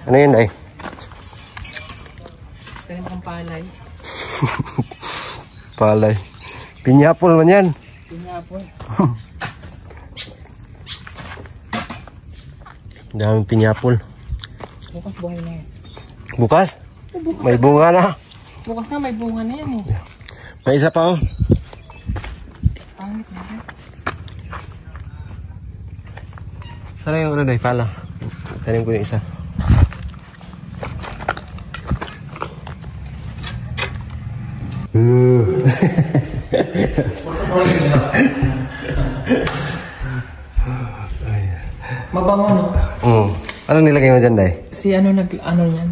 Ano yun ay? Kaya makang palay. Palay. Pinyapol man yan. Pinyapol. Daming pinyapol. Bukas buhay na yan. Bukas? Bukas May bunga na. Bukas na may bunga na yan eh. May isa pa oh. Pangit na yan. Sana yung ano day, pala. Tanim ko yung isa. Mabango no? Ano nilagay mo dyan day? Si ano ano yan?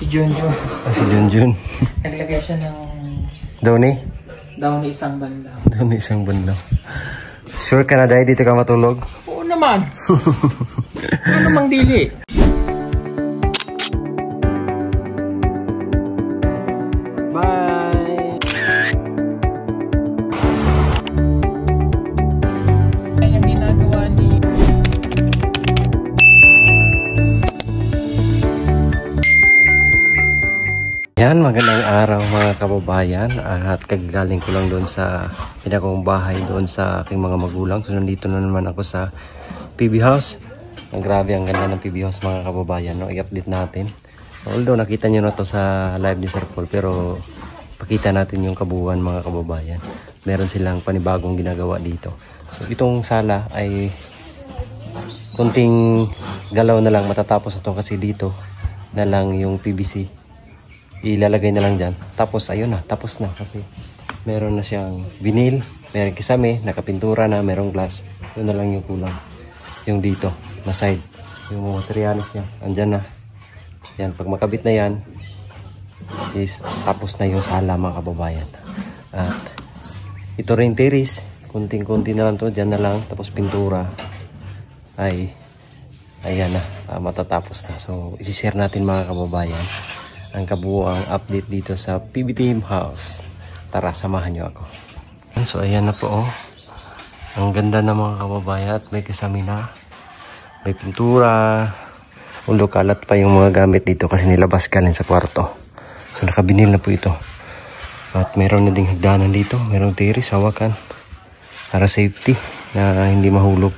Si Junjun. Si Junjun. Naglagay siya ng Doni? daw na isang bandaw. Doni isang bandaw. Sure ka na day, dito ka matulog? Oo naman. Ano mang dili? Bye! Yung ginagawa ni Yan, magandang araw mga kababayan at kagaling ko lang doon sa pinakong bahay doon sa aking mga magulang. So nandito na naman ako sa PB House. Ang grabe, ang ganda ng PB House mga kababayan, no? I-update natin. Although nakita nyo na to sa live ni Sir Paul, pero pakita natin yung kabuuan mga kababayan. Meron silang panibagong ginagawa dito. So itong sala ay kunting galaw na lang matatapos na to kasi dito na lang yung PVC. Ilalagay na lang dyan. Tapos ayun na, tapos na kasi meron na siyang vinyl, meron kisame, nakapintura na, merong glass. Yun na lang yung kulang. Yung dito, na side. Yung materialis niya, andyan na. Yan, pag makabit na yan, is tapos na yung sala mga kababayan. At ito rin terrace, kunting-kunti na lang to, dyan na lang. Tapos pintura ay ayan na, matatapos na. So, isi-share natin mga kababayan ang kabuuang update dito sa PB Team House. Tara, samahan nyo ako. So ayan na po oh. Ang ganda na mga kababayan at may kasami na. May pintura. Ulo kalat pa yung mga gamit dito kasi nilabas galing sa kwarto. So nakabinil na po ito. At meron na ding higdanan dito. Merong terrace, hawakan. Para safety na hindi mahulog.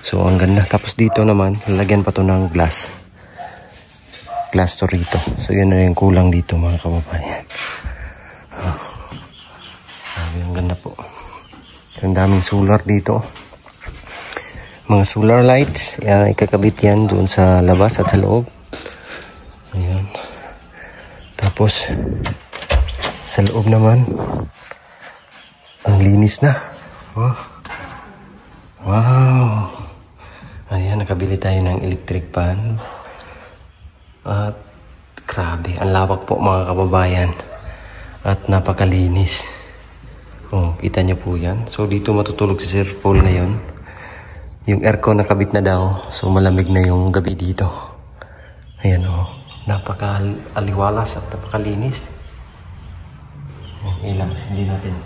So ang ganda. Tapos dito naman, lalagyan pa to ng glass to rito. So yun na yung kulang dito mga kababayan. Ang ganda po. Ang daming solar dito. Mga solar lights. Yan, ikakabit yan doon sa labas at sa loob. Ayan. Tapos sa loob naman ang linis na. Oh. Wow. Ayan, nakabili tayo ng electric fan. At grabe, ang lawak po mga kababayan. At napakalinis. Oh, kita nyo po yan. So dito matutulog si Sir Paul ngayon. Yung aircon nakabit na daw. So malamig na yung gabi dito. Ayan oh, napaka-aliwalas at napakalinis. Ilaw, hindi natin.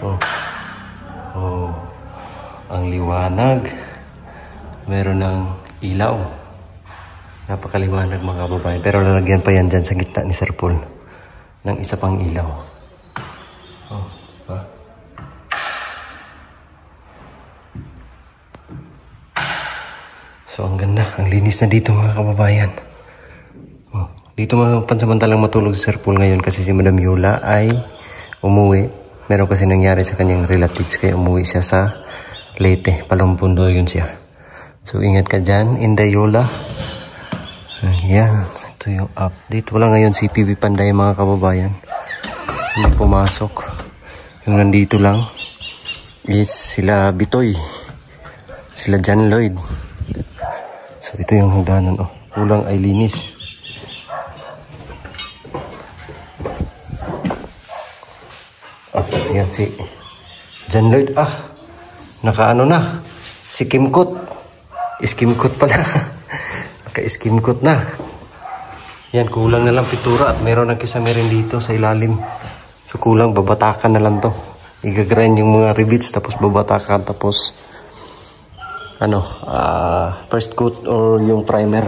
Oh. Oh. Ang liwanag. Meron ng ilaw. Napakaliwanag mga kababayan. Pero lalagyan pa yan dyan sa gitna ni Sir Paul ng isa pang ilaw. Oh, diba? So ang ganda. Ang linis na dito mga kababayan. Oh, dito pansamantalang matulog si Sir Paul ngayon kasi si Madam Yola ay umuwi. Meron kasi nangyari sa kanyang relatives kaya umuwi siya sa Leyte. Palumpundo yun siya. So ingat ka dyan, Inday Yola. Ayan, ito yung update. Wala ngayon si PB Panday mga kababayan. Hindi pumasok. Yung nandito lang is sila Bitoy, sila John Lloyd. So ito yung hagdanan. Oh, kulang ay linis. Ah, yan si John Lloyd. Ah, nakaano na. Si Kimkot. Iskimkot pala. Ka-skimcoat na. Yan, kulang na lang pintura at meron ng kisame rin dito sa ilalim. So kulang, babatakan na lang to. Igagrind yung mga rivets tapos babatakan tapos first coat or yung primer.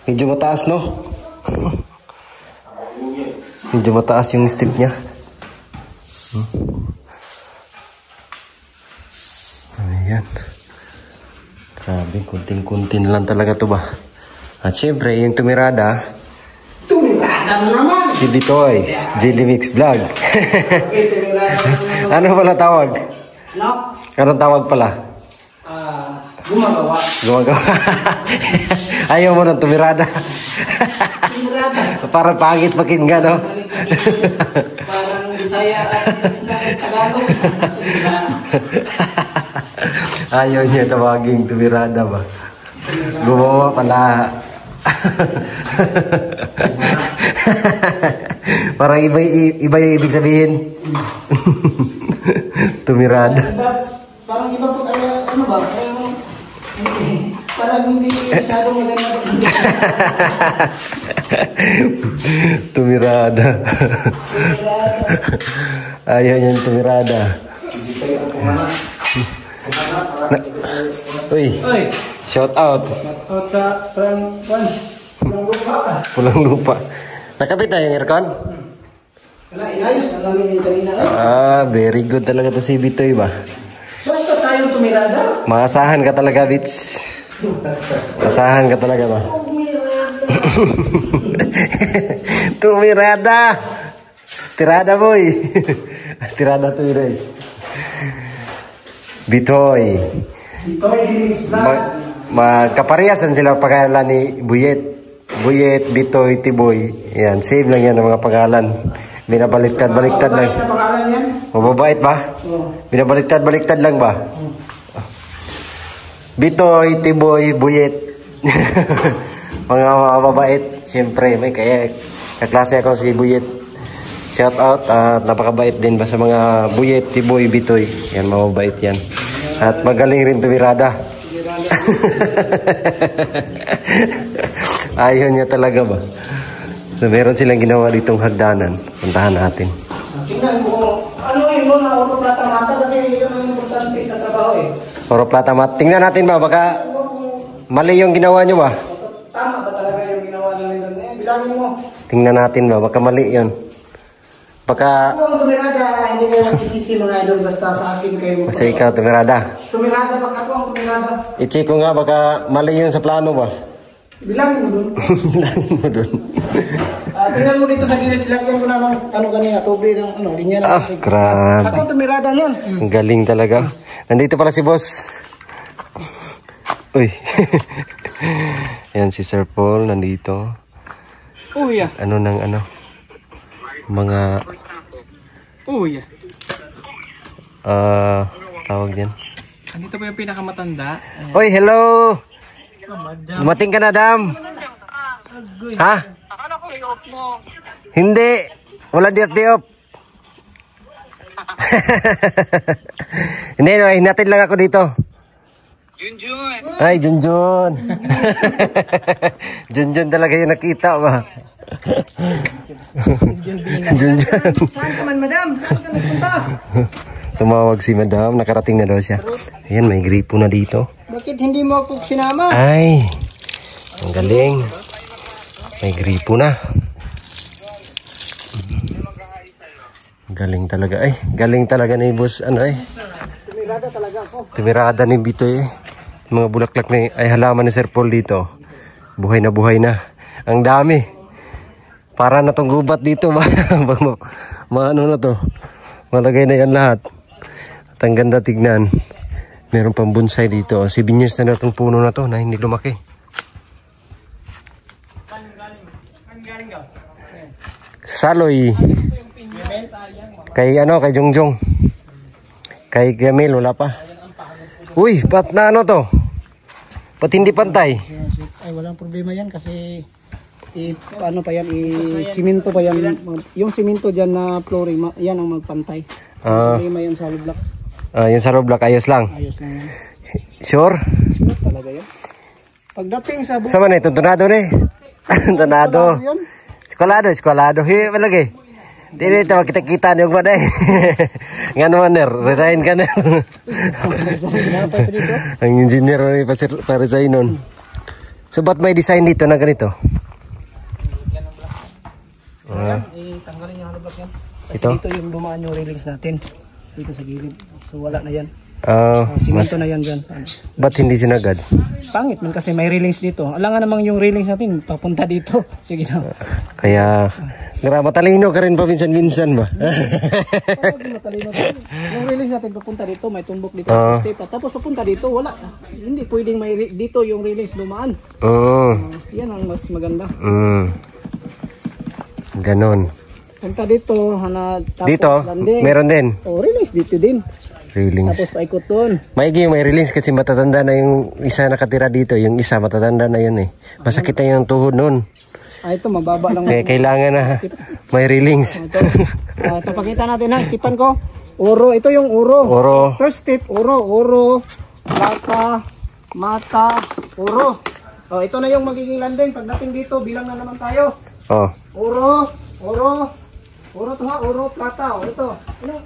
Medyo mataas, no? Medyo mataas yung step niya. Ayan. Grabe, kunting-kuntin lang talaga to ba. At syempre, yung tumirada. Tumirada naman! Si Bitoy, Jelly Mix Vlog. Ano pala tawag? No? Anong tawag pala? Gumagawa. Gumagawa. Ayaw mo ng tumirada. Tumirada. Parang pangit pakinggan, no? Parang Bisaya at Tagalog. Ayaw niya tawaging tumirada ba? Gumawa pala. Parang iba yung ibig sabihin. Tumirada. Parang iba po tayo, ano ba? Parang hindi masyadong maganda. Tumirada. Ayaw niya tumirada. Uy, shout out. At parang pulang lupa. Pulang lupa. Nakapit na yung aircon? Wala, inayos na namin yung kanina. Very good talaga to si Bitoy ba? Basta tayong tumirada. Maasahan ka talaga, Bits. Asahan ka talaga ba? Tumirada. Tirada, boy. Tirada to yun. Bitoy. Bitoy, Mix Vlog. Magkaparehasan sila pangalan ni Buyet. Buyet, Bitoy, Tiboy. Yan, same lang yan ang mga pangalan. Binabaliktad-baliktad lang. Mababait na pangalan yan? Mababait ba? Oo. Binabaliktad-baliktad lang ba? Bitoy, Tiboy, Buyet. Mga mababait. Siyempre, may kaya kaklase ako si Buyet. Shout out. Napakabait din ba sa mga Buyet, Tiboy, Bitoy. Yan, mababait yan. At magaling rin tumirada. Ayaw niya talaga ba? So, meron silang ginawa ditong hagdanan. Puntahan natin. Tingnan mo, ano yun mo na oro plata mata kasi yun ang importante sa trabaho eh. Oro plata mat. Tingnan natin ba, baka mali yung ginawa niyo ba? Tama ba talaga yung ginawa namin doon? Bilangin mo. Tingnan natin ba, baka mali yun. Baka, Ako ang tumirada, hindi kayo magsisisi mga idol basta sa akin kayo mo. kasi ikaw tumirada. Tumirada, baka ako ang tumirada. I-check ko nga, baka mali yun sa plano ba? Bilangin mo doon. Bilangin mo dun. Tingnan mo dito sa gilid, ilagyan ko na ng ano kanina, tubig ng ano, linya na. Grabe. Ako ang tumirada nun. Ang galing talaga. Nandito pala si boss. Uy. Yan si Sir Paul, nandito. Oh yeah. Ano ng ano? Mga, Oh yeah. tawag yan. Andito po yung pinakamatanda. Uy, hello! Dumating ka na, Dam. Ha? Akala ko i-off mo. Hindi. Wala diop-diop. Hindi, no, hinatid lang ako dito. Junjun. Ay, Junjun. Junjun talaga yung nakita ba? Junjun. Saan ka man, madam? Saan ka nagpunta? Tumawag si Madam, nakarating na daw siya. Ayan, may gripo na dito. Bakit hindi mo ako sinama? Ay, ang galing. May gripo na. Galing talaga. Ay, galing talaga ni boss. Ano eh? Tumirada talaga ako. Tumirada ni Bitoy. Mga bulaklak na ay halaman ni Sir Paul dito. Buhay na buhay na. Ang dami. Para na tong gubat dito ba? Maano na to. Malagay na yan lahat. At ang ganda tignan. Meron pang bonsai dito. 7 years na itong puno na to na hindi lumaki. Saloy. Kay ano, kay Jongjong. Kay Gamil, wala pa. Uy, ba't na ano to? Ba't hindi pantay? Ay, walang problema yan kasi ano pa yan, siminto pa yan. Yung siminto dyan na flooring, yan ang magpantay. Problema yan sa block. Yung sa block, ayos lang. Ayos lang yan. Sure? Sure talaga yan. Pagdating sa Sa man eh, tuntunado na eh. Tuntunado. yun. Eskwalado. Hiyo malagi. Dito, kita-kita niyong ba day? Nga naman, Ner. Resign ka, Ner. Ang engineer pa resign nun. So, ba't may design dito na ganito? Tanggalin yung halubak yan. Kasi Ito? dito yung dumaan yung railings natin. Dito sa gilid. So, wala na yan. Mas, Simento na yan dyan. ba't hindi sinagad? Pangit man kasi may railings dito. Alangan namang yung railings natin papunta dito. Sige na. Kaya, matalino ka rin pa minsan-minsan ba? Matalino tayo. Yung railings natin papunta dito, may tumbok dito. Tapos papunta dito, wala. Hindi pwedeng may dito yung railings dumaan. Yan ang mas maganda. Ganon. Punta dito, tapos Dito, landing. meron din. Railings dito din. Railings. Tapos paikot doon. May railings kasi matatanda na yung isa nakatira dito. Yung isa matatanda na yun eh. Masakit na yung tuhod nun. Ito, mababa lang. Kaya kailangan na may railings. Ito, pakita natin ha, Stipan ko. Oro, ito yung oro. Oro. First step, oro, plata, mata, oro. Ito na yung magiging landing. Pagdating dito, bilang na naman tayo. Oro, to ha, oro, plata. Ito.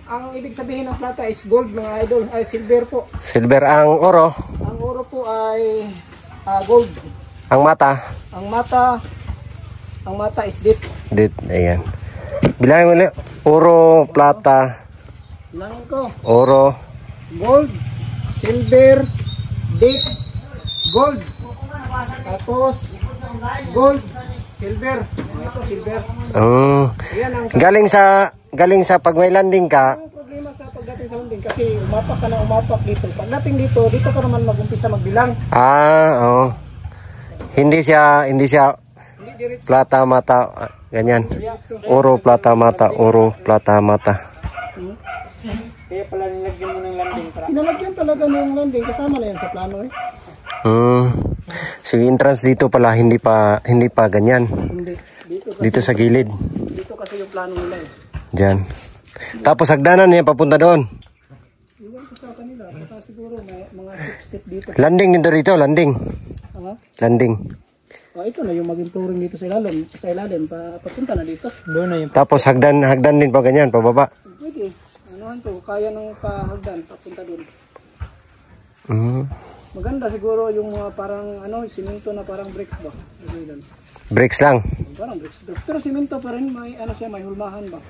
Ang ibig sabihin ng plata is gold, mga idol. Ay, silver po. Silver ang oro. Ang oro po ay gold. Ang mata. Ang mata is dit. Dit, ayan. Bilangin mo ulit. Oro, plata, Langin ko. oro. Gold, silver, dit, gold. Tapos, gold, silver. Ito, silver. Yan ang Galing sa pag may landing ka. ang problema sa pagdating sa landing kasi umapak ka na umapak dito. Pagdating dito ka naman mag-umpisa magbilang. Hindi siya Hindi diretso. plata, mata, ganyan. Oro, plata, mata, oro, plata, mata. Kaya pala nilagyan mo ng landing para. Pinalagyan talaga ng landing kasama na yan sa plano eh. So yung entrance dito pala hindi pa ganyan. Hindi. Dito sa gilid. Dito kasi yung plano nila eh. Diyan. Tapos hagdanan niya papunta doon. Iwan ko sa kanila. Baka siguro may mga step dito. Landing dito, landing. Landing. Ito na yung maging flooring dito sa ilalim. Papunta na dito. Doon na yung. Tapos hagdan din pa ganyan, pababa. Pwede. Anuhan to, kaya nang pahagdan, papunta doon. Maganda siguro yung mga parang simento na parang bricks ba? Bricks lang. Parang bricks. Pero simento pa rin, may may hulmahan ba?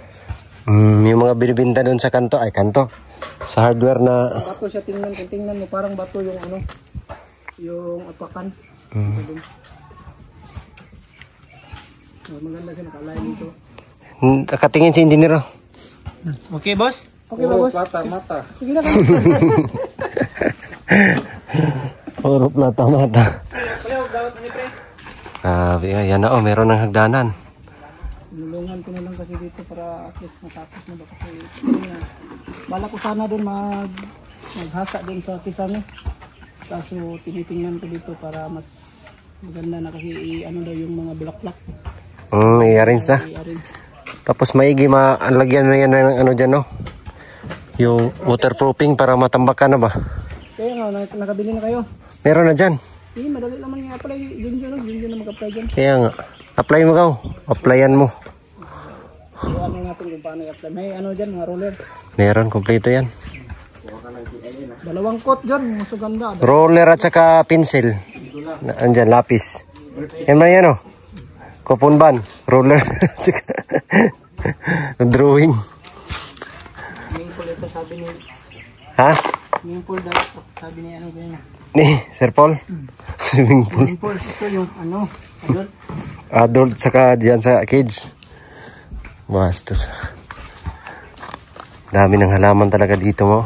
Yung mga binibinta doon sa kanto, sa hardware na... Bato siya kung tingnan mo, parang bato yung yung apakan. Maganda siya, nakalay dito. Nakatingin si engineer. Okay, boss? Okay ba, boss? Mata. Sige na. Oro, plata, mata. Yan na meron ng hagdanan. Nulungan ko na lang kasi dito para at least matapos na ba kasi bala ko sana doon maghasa doon sa kisame. Kaso tinitingnan ko dito para mas maganda na kasi daw yung mga bulaklak. I-arrange na. Tapos maigi maalagyan na yan ng dyan, no? Yung waterproofing para matambak ka na ba? Kaya nga, nakabili na kayo. Meron na dyan. Madali naman yung apply. Yun na mag-apply dyan. Kaya nga. Apply mo ka. Applyan mo. So natin kung paano i-apply. May dyan, mga roller. Meron, kompleto yan. 2 coat dyan, mas ganda. Roller at saka pencil. Andyan, lapis. Yan ba yan, Coupon ban. Roller. Drawing. Swimming pool ito, sabi ni... Ha? Swimming pool daw. Sabi ni ganyan. Ni, Sir Paul? Swimming pool. Swimming pool, ito yung adult. Adult saka dyan sa kids. Bastos. Dami ng halaman talaga dito mo.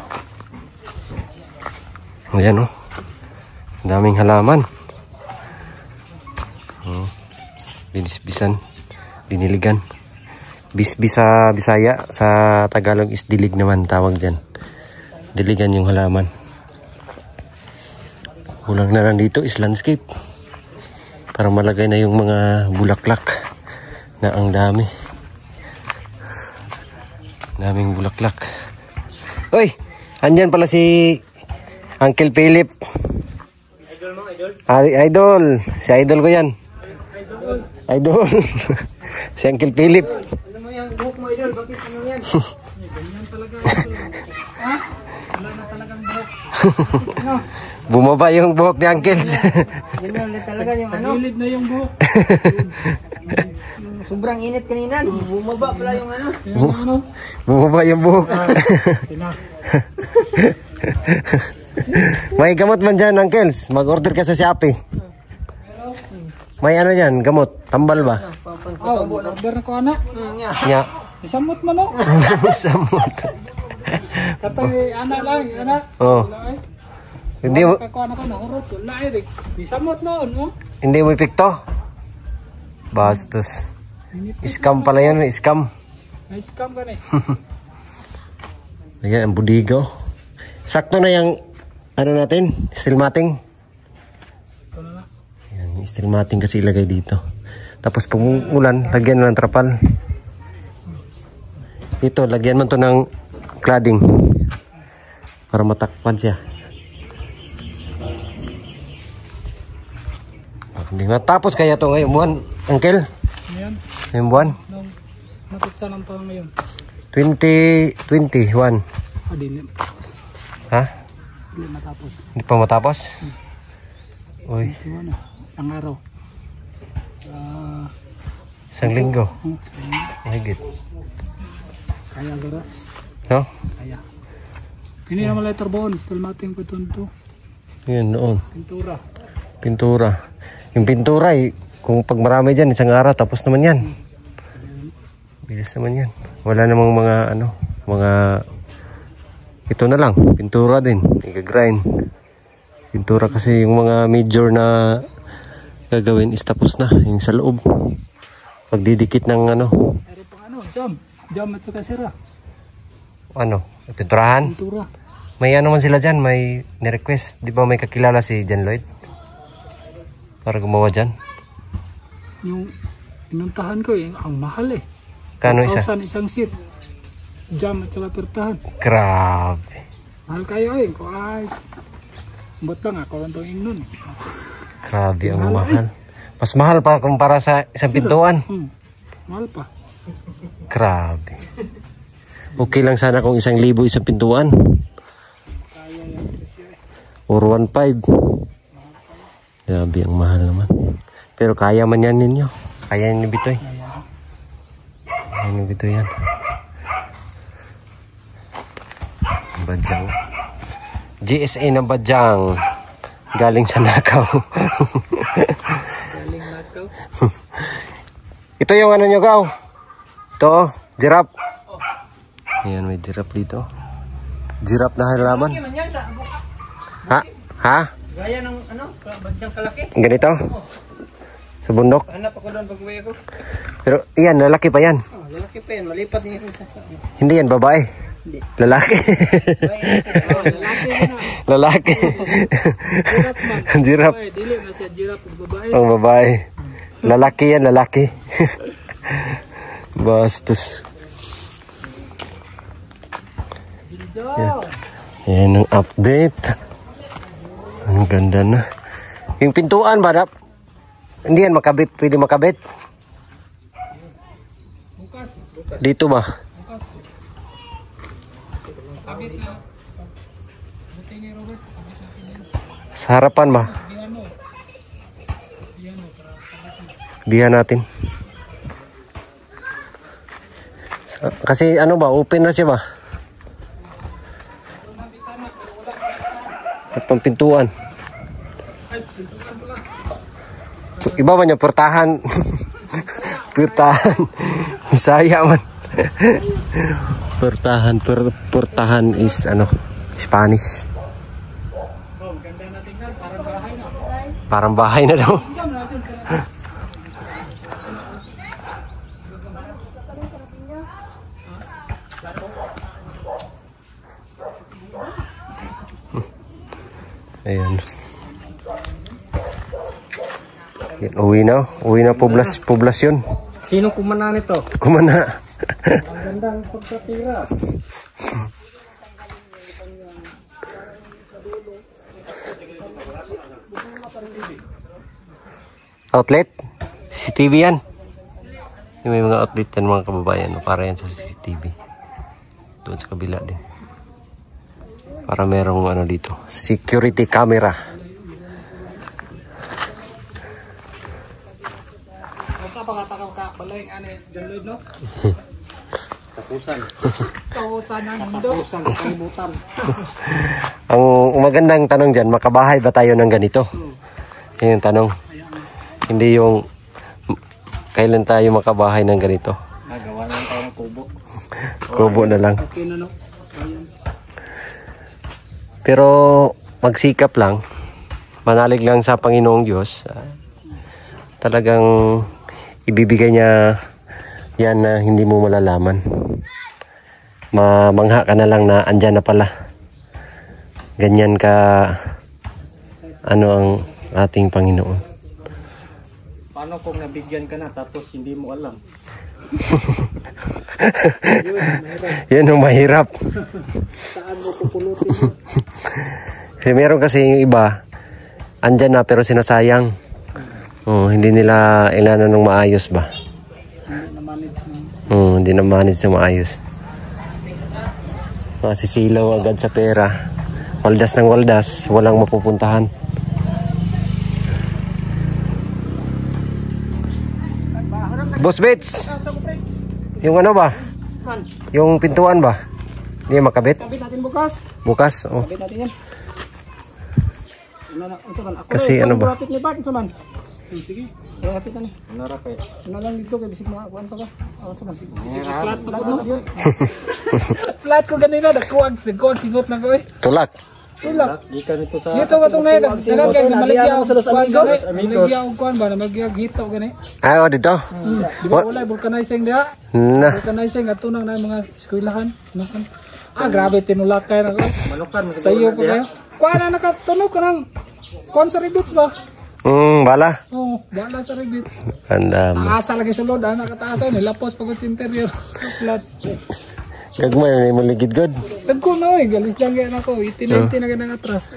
Ayan daming halaman. Binisbisan. Diniligan. Bisbisa Bisaya. Sa Tagalog is dilig naman tawag dyan. Diligan yung halaman. Kulang na lang dito is landscape. Para malagay na yung mga bulaklak na ang dami. Daming bulaklak. Uy! Andyan pala si Uncle Philip. Idol mo, idol? Idol. Si idol ko yan. Idol. Si Uncle Philip. Ano mo yung buhok mo, idol? Bumaba yung buhok ni Uncle. Ganyan ulit talaga yung ano. Gilid na yung buhok. Sobrang init kanina. Bumaba pala yung ano. Bumaba yung buhok. May gamot man dyan, Uncles. Mag-order ka sa Shopee. May ano dyan, gamot. Tambal ba? Order na ko anak. Nya. Isamot mo no. Samot. Katay anak lang, anak. Oh. Hindi mo, Kako anak ko na hurot. Wala eh. Isamot noon, no? hindi mo ipikto. Bastos. Scam pala yan, scam. Na-scam ka na eh. Ayan, ang budigo. Sakto na yung, ano natin, steel matting. Ayan, yung steel matting kasi ilagay dito. Tapos pag ulan, lagyan mo ng trapal. Ito, lagyan mo to ng cladding. Para matakpan siya. Hindi matapos kaya to ngayong buwan, Uncle? Ngayon, Ngayong buwan? nung napitsa ng taon ngayon. 2021. Dili. Ha? Dili matapos. Hindi pa matapos? Uy, Diba na? Ang araw. isang linggo. Sige. Mahigit. Kaya gara. No? Kaya. Pini naman letter bone. Still mating ko ito. Yan noon. Pintura. Pintura. Yung pintura kung pag marami dyan, isang araw, tapos naman yan. Bilis naman yan. Wala namang mga mga ito na lang, pintura din. Iga-grind. Pintura kasi yung mga major na gagawin is tapos na. Yung sa loob. Pagdidikit ng Meron pang jam. Jam at saka sira. pinturahan. Pintura. May ano man sila dyan, may ni-request. Di ba may kakilala si John Lloyd? Para gumawa dyan. Yung inuntahan ko ang mahal eh. Kano isa? 1,000 isang seat. Jam at saka pirtahan. Grabe. Mahal kayo eh. Kung ay, ba't lang ako lang itong ingnon. Grabe ang mahal. Mas mahal pa kumpara sa isang pintuan. Mahal pa. Grabe. Okay lang sana kung 1,000 isang pintuan. Kaya yan presyo eh. Or 1,500. Grabe ang mahal naman. Pero kaya man yan ninyo. Kaya ni Bitoy. Kaya ni Bitoy yan. Badyang. GSA ng Badyang. Galing sa Nakaw. Galing Nakaw. Ito yung ano nyo, Gaw. Ito, giraffe. Ayan, may giraffe dito. Giraffe na halaman. Ha? Ha? Gaya ng badyang kalaki. Ganito? Sa bundok? Hanap ako doon pag-uwi ako. Pero yan, lalaki pa yan. Oh, lalaki pa yan. Malipat niya yung sa Hindi yan, babae. Hindi. Lalaki. Lalaki na. Lalaki. Giraffe man. Giraffe. Ay, dili na siya giraffe ang babae. Ang babae. Lalaki yan, lalaki. Bastos. Yan ang update. Ang ganda na. Yung pintuan ba, Dap? Hindi yan makabit. Pwede makabit. Dito ba? Sa harapan ba? Bihan natin. Kasi ano ba, open na siya ba? At pampintuan. Iba ba niya, portahan? Portahan. Saya man. Portahan. Portahan is ano, Spanish. Parang bahay na daw. Ayan. Uwi na poblasyon. Sino kumana nito? Kumana. Ang gandang pagkatira. Outlet? CCTV yan. Yung may mga outlet yan mga kababayan. Para yan sa CCTV. doon sa kabila din. Para merong ano dito, security camera. Basta pakatakaw ka, balay ang ano, dyan Lloyd, no? Tapusan. Tapusan ng mundo. Tapusan, kalibutan. Ang magandang tanong dyan, makabahay ba tayo ng ganito? Yun yung tanong. Hindi yung kailan tayo makabahay ng ganito. Nagawa lang tayo ng kubo. Kubo na lang. Okay na, no? Ayan. Pero magsikap lang, manalig lang sa Panginoong Diyos. Talagang ibibigay niya yan na hindi mo malalaman. Mamangha ka na lang na andyan na pala. Ganyan ka ano ang ating Panginoon. Paano kung nabigyan ka na tapos hindi mo alam? Yan ang mahirap. Saan mo pupulutin mo? Meron kasi yung iba, andyan na pero sinasayang. Hindi nila ilanan ng maayos ba? Hindi na-manage mo. Hindi na manage na maayos. Masisilaw agad sa pera. Waldas ng waldas, walang mapupuntahan. Boss Bits, yung ano ba? Yung pintuan ba? Hindi makabit? Kabit natin bukas. Bukas? Oh. Kabit natin yan. Ako Kasi ano ba? Rapit ni Bart, saman. Sige. Kaya rapit na ni. Nara kayo. Ano lang dito kay bisig makakuan pa ka. Saman. Flat pa ko. Yun. Flat ko ganito. Nagkuwag sigot na ko eh. Tulak. Tulak. Dito nito sa Dito ka itong na yun. Dagan kayo na maligyaw. sa Los Amigos. Maligyaw kuhan ba? Maligyaw hito gani. Ay, oh, dito. Di ba wala vulcanizing diha? Na. Vulcanizing at tunang na yung mga eskwelahan. Grabe tinulak kayo na ko. Manukan mo Sa iyo pa kayo. Kuha na nakatunog ka ng kuhan sa ribits ba? Bala. Oo, bala sa ribits. Anda mo. Taasa lagi sulod. Nakataasan. Nilapos pagod sa interior. Flat. Gagmay, may maligid god. Tagko na eh. Galis lang yan ako. Iti-90 na ganang atras.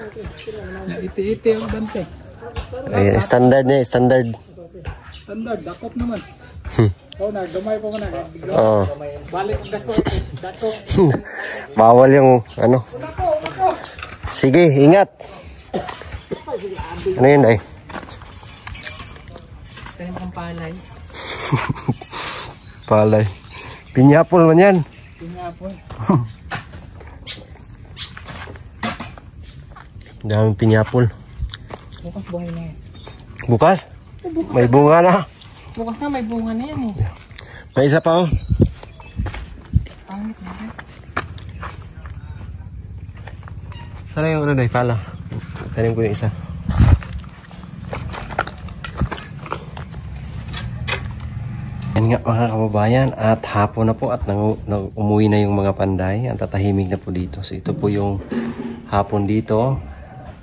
Iti-iti ang dante. Ay, standard niya, standard. Standard. Dakop naman. Oo na. Gamay ko na. Oo. Balik ang dako. Dako. Bawal yung ano. Sige, ingat. Ano yun, ay? Kaya pang palay. Palay. Pinyapol man yan. Pinapon. Daming pinyapol. Bukas buhay na yan. Bukas? May bunga na. Bukas na may bunga na yan eh. May isa pa, oh. Pangit na yan. Sana yung ano, day, pala. Tanim ko yung isa. Yan nga mga kababayan, at hapon na po at umuwi na yung mga panday. Ang tatahimik na po dito. So ito po yung hapon dito.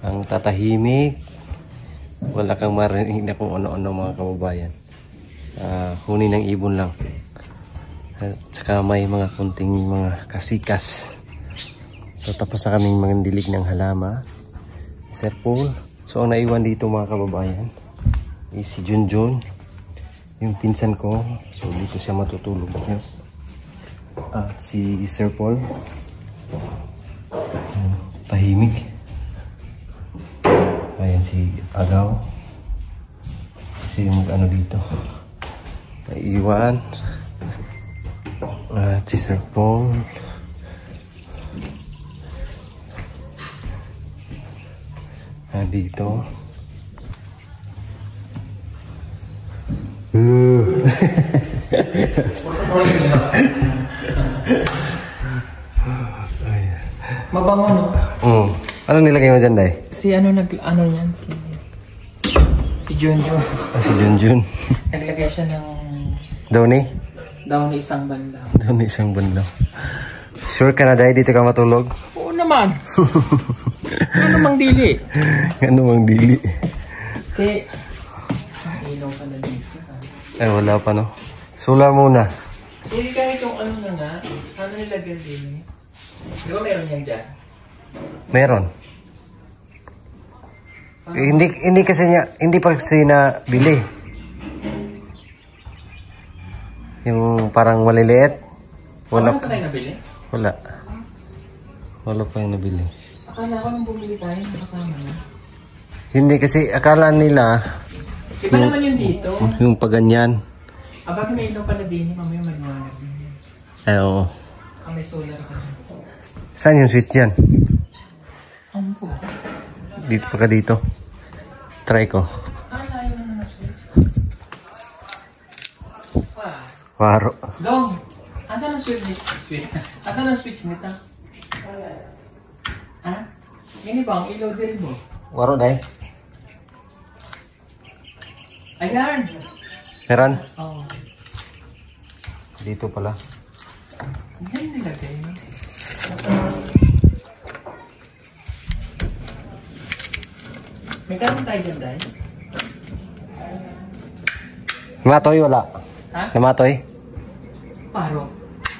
Ang tatahimik. Wala kang marinig na kung ano-ano mga kababayan. Huni ng ibon lang. At saka may mga kunting mga kasikas. So tapos na kaming mga dilig ng halama. Sir Paul. So ang naiwan dito mga kababayan is si Junjun, yung pinsan ko. So dito siya matutulog. At si Sir Paul, tahimik. Ayan si Agaw. Siya yung mag-ano dito. Naiwan. At si Sir Paul. Dito. Mabango no? Ano nilagay mo dyan, Day? Si ano ano yan? Si Junjun. Si Junjun. Naglagay siya ng Doni? daw na isang banda. Doni isang bundok. Sure ka na, Day? Dito ka matulog? Oo naman. Ano mang dili? Ano mang dili? Te, ang ilaw ka na dito. Ay, wala pa, no? Sula muna. Hindi kahit yung ano na nga, ano nilagay din? Di ba meron yan dyan? Meron. Hindi kasi niya, hindi pa kasi na bili. Yung parang maliliit. Wala Wala. pa tayo nabili? Wala. Wala pa yung nabili. Akala ko nung bumili tayo, nakasama na. Hindi kasi akala nila Iba naman yun dito. yung paganyan. Bakit may ilaw pala din? Mamaya maliwanag din yan. Ay, oo. May solar ka. Saan yung switch dyan? Ano po? Dito pa ka dito. Try ko. Layo naman na switch. Waro. Dong! Asan ang switch? Asan ang switch nito? Ha? Ini ba ang ilaw din mo? Waro dahil. Ayan! Meron? Oo. Dito pala. Yan nilagay mo. May karoon tayo dyan dahil? Namatoy wala. Ha? Namatoy? Paro.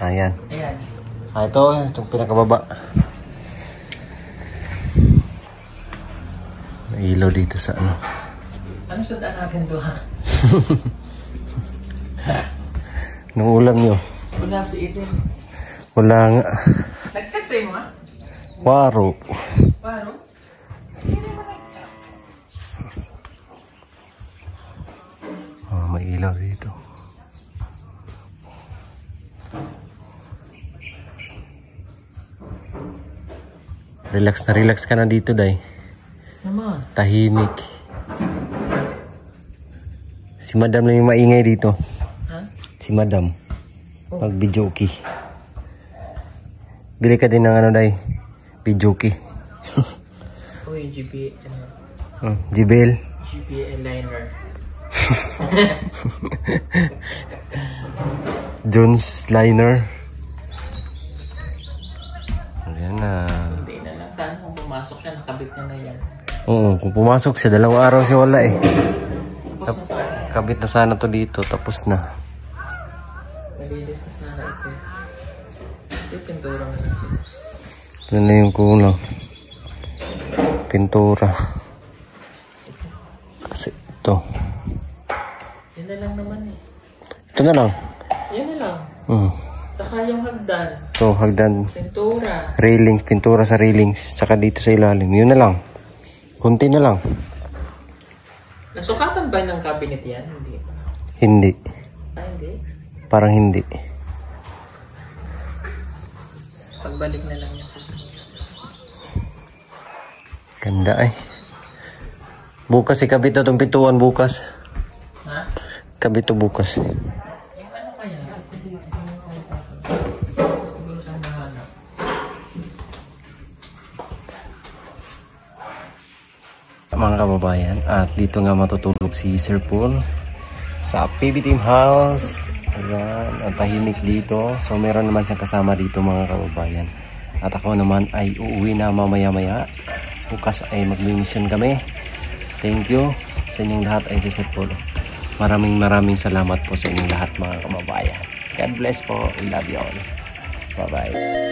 Ayan. Ayan. Itong pinakababa. May ilaw dito sa ano. Ano sundan natin to ha? Nung ulam nyo. Wala si Eden. Wala nga. Nag-text sa'yo mo ha? Waro. Paro? Oh, may ilaw dito. Relax ka na dito, Day. Naman. Tahimik. Si Madam lang yung maingay dito. Ha? Si Madam. Mag-videoki. Bili ka din ng ano, Day? Videoki. Uy, JBL. GBL liner. Jones Liner. Ayan na. Hindi na lang. Saan kung pumasok siya, nakabit niya na yan. Oo, kung pumasok siya, 2 araw siya wala eh. Tapos na sana. Kabit na sana to dito, tapos na. Malinis na sana ito. Ito, pintura na lang. Ito na yung kulang. Pintura. Kasi ito. Yan na lang naman eh. Ito na lang. Yan na lang. Saka yung hagdan. Ito, hagdan. Pintura. Railings, pintura sa railings. Saka dito sa ilalim. Yun na lang. Kunti na lang. Nasukatan ba ng cabinet yan? Hindi. Hindi. Hindi. Parang hindi. Pagbalik na lang yan. Ganda ay. Bukas ikabit na itong pintuan bukas. Ha? Kabit to bukas. Yung ano kaya? Siguro siyang mahanap. Mga kababayan, at dito nga matutulog si Sir Paul sa PB Team House. Ayan, ang tahimik dito. So meron naman siyang kasama dito mga kababayan. At ako naman ay uuwi na mamaya-maya. Bukas ay mag-mission kami. Thank you sa inyong lahat ay si Sir Paul. Maraming salamat po sa inyong lahat mga kababayan. God bless po. We love you all. Bye-bye.